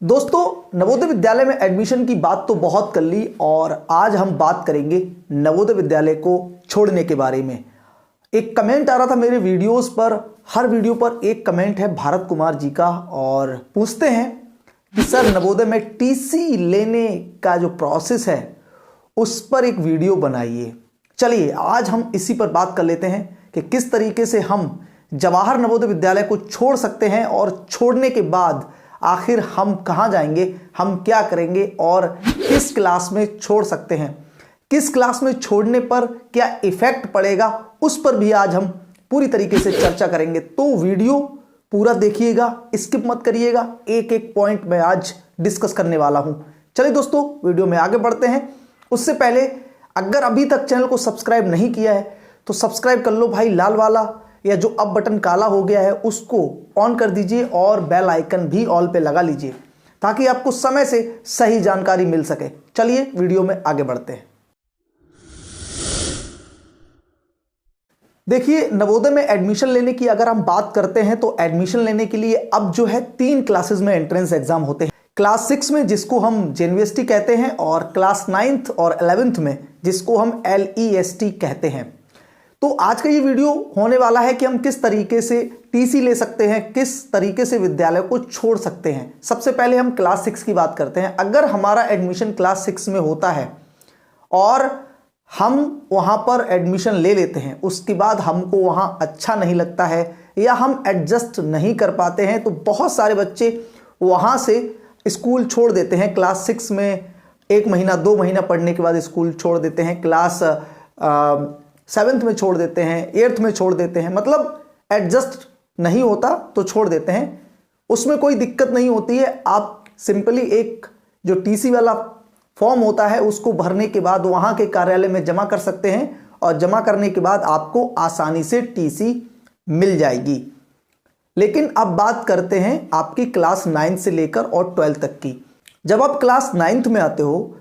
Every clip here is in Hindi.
दोस्तों, नवोदय विद्यालय में एडमिशन की बात तो बहुत कर ली और आज हम बात करेंगे नवोदय विद्यालय को छोड़ने के बारे में। एक कमेंट आ रहा था मेरे वीडियोस पर, हर वीडियो पर एक कमेंट है भारत कुमार जी का और पूछते हैं कि सर नवोदय में टीसी लेने का जो प्रोसेस है उस पर एक वीडियो बनाइए। चलिए आज हम इसी पर बात कर लेते हैं कि किस तरीके से हम जवाहर नवोदय विद्यालय को छोड़ सकते हैं और छोड़ने के बाद आखिर हम कहां जाएंगे, हम क्या करेंगे और किस क्लास में छोड़ सकते हैं, किस क्लास में छोड़ने पर क्या इफेक्ट पड़ेगा, उस पर भी आज हम पूरी तरीके से चर्चा करेंगे। तो वीडियो पूरा देखिएगा, स्किप मत करिएगा, एक एक पॉइंट मैं आज डिस्कस करने वाला हूं। चलिए दोस्तों वीडियो में आगे बढ़ते हैं। उससे पहले अगर अभी तक चैनल को सब्सक्राइब नहीं किया है तो सब्सक्राइब कर लो भाई, लाल वाला या जो अब बटन काला हो गया है उसको ऑन कर दीजिए और बेल आइकन भी ऑल पे लगा लीजिए ताकि आपको समय से सही जानकारी मिल सके। चलिए वीडियो में आगे बढ़ते हैं। देखिए, नवोदय में एडमिशन लेने की अगर हम बात करते हैं तो एडमिशन लेने के लिए अब जो है 3 क्लासेस में एंट्रेंस एग्जाम होते हैं। क्लास 6 में जिसको हम जेएनवीएसटी कहते हैं और क्लास 9th और 11th में जिसको हम LEST कहते हैं। तो आज का ये वीडियो होने वाला है कि हम किस तरीके से टीसी ले सकते हैं, किस तरीके से विद्यालय को छोड़ सकते हैं। सबसे पहले हम क्लास 6 की बात करते हैं। अगर हमारा एडमिशन क्लास 6 में होता है और हम वहां पर एडमिशन ले लेते हैं, उसके बाद हमको वहां अच्छा नहीं लगता है या हम एडजस्ट नहीं कर पाते हैं, तो बहुत सारे बच्चे वहां से स्कूल छोड़ देते हैं। क्लास 6 में 1 महीना 2 महीना पढ़ने के बाद स्कूल छोड़ देते हैं, क्लास 7th में छोड़ देते हैं, 8th में छोड़ देते हैं, मतलब एडजस्ट नहीं होता तो छोड़ देते हैं। उसमें कोई दिक्कत नहीं होती है। आप सिंपली एक जो टीसी वाला फॉर्म होता है उसको भरने के बाद वहां के कार्यालय में जमा कर सकते हैं और जमा करने के बाद आपको आसानी से टीसी मिल जाएगी। लेकिन अब बात करते हैं आपकी क्लास 9 से लेकर और 12th तक की। जब आप क्लास 9th में आते हो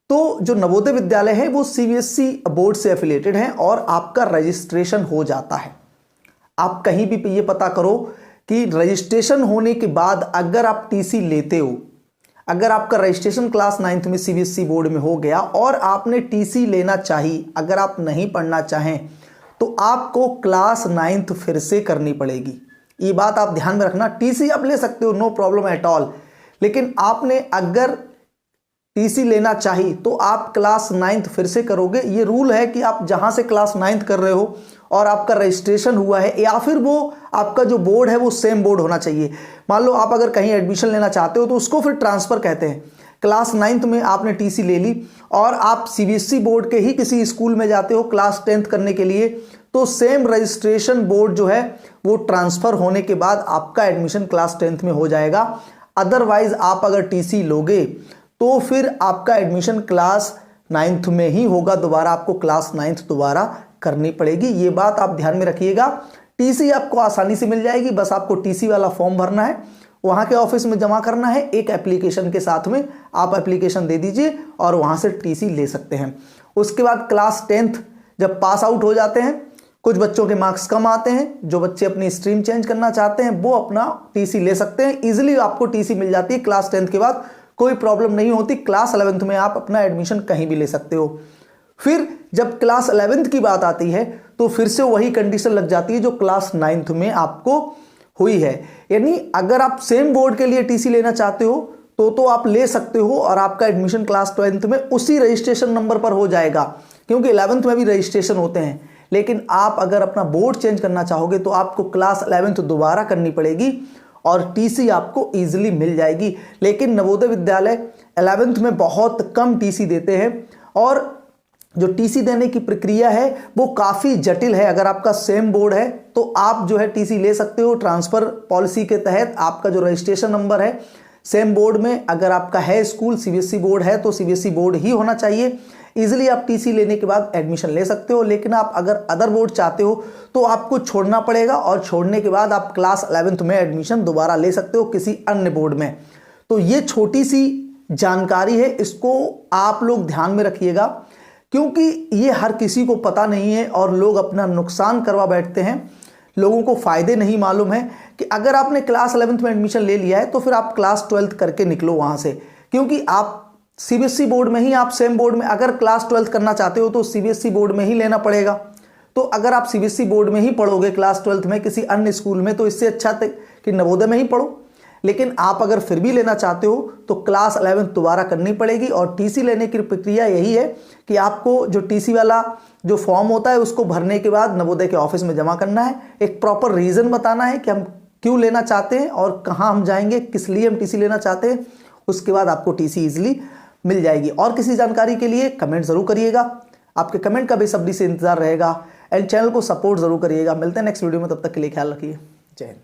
तो जो नवोदय विद्यालय है वो सीबीएसई बोर्ड से एफिलिएटेड है और आपका रजिस्ट्रेशन हो जाता है। आप कहीं भी ये पता करो कि रजिस्ट्रेशन होने के बाद अगर आप टीसी लेते हो, अगर आपका रजिस्ट्रेशन क्लास 9th में सीबीएसई बोर्ड में हो गया और आपने टीसी लेना चाहिए, अगर आप नहीं पढ़ना चाहें तो आपको क्लास 9th फिर से करनी पड़ेगी। ये बात आप ध्यान में रखना। टीसी आप ले सकते हो, नो प्रॉब्लम एट ऑल, लेकिन आपने अगर टीसी लेना चाहिए तो आप क्लास 9th फिर से करोगे। ये रूल है कि आप जहां से क्लास 9th कर रहे हो और आपका रजिस्ट्रेशन हुआ है या फिर वो आपका जो बोर्ड है वो सेम बोर्ड होना चाहिए। मान लो आप अगर कहीं एडमिशन लेना चाहते हो तो उसको फिर ट्रांसफर कहते हैं। क्लास 9th में आपने टीसी ले ली और आप सीबीएसई बोर्ड के ही किसी स्कूल में जाते हो क्लास 10th करने के लिए, तो सेम रजिस्ट्रेशन बोर्ड जो है वो ट्रांसफर होने के बाद आपका एडमिशन क्लास 10th में हो जाएगा। अदरवाइज आप अगर टीसी लोगे तो फिर आपका एडमिशन क्लास 9th में ही होगा, दोबारा आपको क्लास 9th दोबारा करनी पड़ेगी। ये बात आप ध्यान में रखिएगा। टीसी आपको आसानी से मिल जाएगी, बस आपको टीसी वाला फॉर्म भरना है, वहां के ऑफिस में जमा करना है, एक एप्लीकेशन के साथ में आप एप्लीकेशन दे दीजिए और वहां से टीसी ले सकते हैं। उसके बाद क्लास 10th जब पास आउट हो जाते हैं, कुछ बच्चों के मार्क्स कम आते हैं, जो बच्चे अपनी स्ट्रीम चेंज करना चाहते हैं वो अपना टीसी ले सकते हैं। इजिली आपको टीसी मिल जाती है क्लास 10th के बाद, कोई प्रॉब्लम नहीं होती। क्लास 11th में आप अपना एडमिशन कहीं भी ले सकते हो। फिर जब क्लास 11th की बात आती है तो फिर से वही कंडीशन लग जाती है जो क्लास 9th में आपको हुई है। यानी अगर आप सेम बोर्ड के लिए टीसी लेना चाहते हो तो आप ले सकते हो और आपका एडमिशन क्लास 12th में उसी रजिस्ट्रेशन नंबर पर हो जाएगा, क्योंकि 11th में भी रजिस्ट्रेशन होते हैं। लेकिन आप अगर अपना बोर्ड चेंज करना चाहोगे तो आपको क्लास 11th दोबारा करनी पड़ेगी और टीसी आपको इजीली मिल जाएगी। लेकिन नवोदय विद्यालय 11th में बहुत कम टीसी देते हैं और जो टीसी देने की प्रक्रिया है वो काफ़ी जटिल है। अगर आपका सेम बोर्ड है तो आप जो है टीसी ले सकते हो ट्रांसफ़र पॉलिसी के तहत। आपका जो रजिस्ट्रेशन नंबर है सेम बोर्ड में, अगर आपका है स्कूल सीबीएसई बोर्ड है तो सीबीएसई बोर्ड ही होना चाहिए। इजीली आप टीसी लेने के बाद एडमिशन ले सकते हो। लेकिन आप अगर अदर बोर्ड चाहते हो तो आपको छोड़ना पड़ेगा और छोड़ने के बाद आप क्लास 11th में एडमिशन दोबारा ले सकते हो किसी अन्य बोर्ड में। तो ये छोटी सी जानकारी है, इसको आप लोग ध्यान में रखिएगा, क्योंकि ये हर किसी को पता नहीं है और लोग अपना नुकसान करवा बैठते हैं। लोगों को फ़ायदे नहीं मालूम है कि अगर आपने क्लास 11th में एडमिशन ले लिया है तो फिर आप क्लास 12th करके निकलो वहाँ से, क्योंकि आप सीबीएसई बोर्ड में ही, आप सेम बोर्ड में अगर क्लास 12th करना चाहते हो तो सीबीएसई बोर्ड में ही लेना पड़ेगा। तो अगर आप सीबीएसई बोर्ड में ही पढ़ोगे क्लास 12th में किसी अन्य स्कूल में, तो इससे अच्छा कि नवोदय में ही पढ़ो। लेकिन आप अगर फिर भी लेना चाहते हो तो क्लास 11th दोबारा करनी पड़ेगी। और टीसी लेने की प्रक्रिया यही है कि आपको जो टीसी वाला जो फॉर्म होता है उसको भरने के बाद नवोदय के ऑफिस में जमा करना है, एक प्रॉपर रीज़न बताना है कि हम क्यों लेना चाहते हैं और कहाँ हम जाएंगे, किस लिए हम टीसी लेना चाहते हैं। उसके बाद आपको टीसी ईजिली मिल जाएगी। और किसी जानकारी के लिए कमेंट ज़रूर करिएगा, आपके कमेंट का बेसब्री से इंतजार रहेगा। एंड चैनल को सपोर्ट ज़रूर करिएगा। मिलते हैं नेक्स्ट वीडियो में, तब तक के लिए ख्याल रखिए। जय हिंद।